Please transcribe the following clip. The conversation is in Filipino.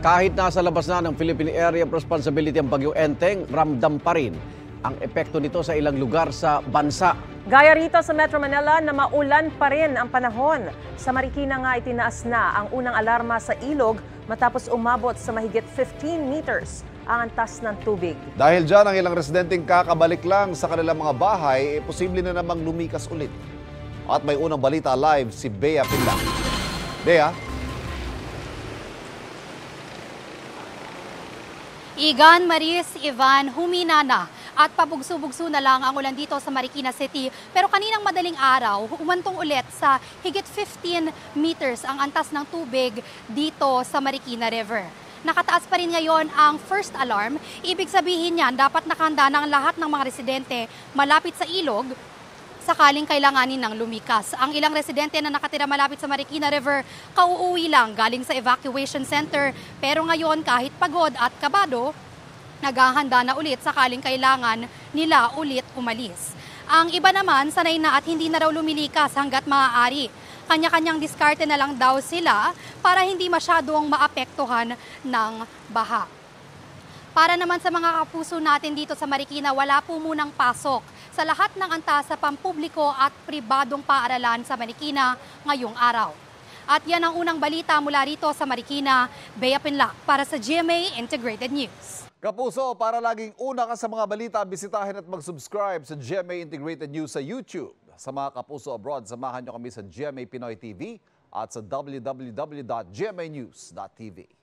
Kahit nasa labas na ng Philippine Area of Responsibility ang Bagyong Enteng, ramdam pa rin ang epekto nito sa ilang lugar sa bansa. Gaya rito sa Metro Manila na maulan pa rin ang panahon. Sa Marikina nga itinaas na ang unang alarma sa ilog matapos umabot sa mahigit 15 meters ang antas ng tubig. Dahil dyan ang ilang residenteng kakabalik lang sa kanilang mga bahay, posible na namang lumikas ulit. At may unang balita live si Bea Pinla. Bea? Igan, Maris, Ivan, humina na at pabugso-bugso na lang ang ulan dito sa Marikina City. Pero kaninang madaling araw, umantong ulit sa higit 15 meters ang antas ng tubig dito sa Marikina River. Nakataas pa rin ngayon ang first alarm. Ibig sabihin niyan, dapat nakahanda na ang lahat ng mga residente malapit sa ilog sakaling kailanganin ng lumikas. Ang ilang residente na nakatira malapit sa Marikina River, kauuwi lang galing sa evacuation center. Pero ngayon, kahit pagod at kabado, naghahanda na ulit sakaling kailangan nila ulit umalis. Ang iba naman, sanay na at hindi na raw lumilikas hanggat maaari. Kanya-kanyang diskarte na lang daw sila para hindi masyadong maapektuhan ng baha. Para naman sa mga kapuso natin dito sa Marikina, wala po munang pasok sa lahat ng antas sa pampubliko at pribadong paaralan sa Marikina ngayong araw. At yan ang unang balita mula rito sa Marikina. Bea Pinla para sa GMA Integrated News. Kapuso, para laging una ka sa mga balita, bisitahin at mag-subscribe sa GMA Integrated News sa YouTube. Sa mga kapuso abroad, samahan nyo kami sa GMA Pinoy TV at sa www.gmanews.tv.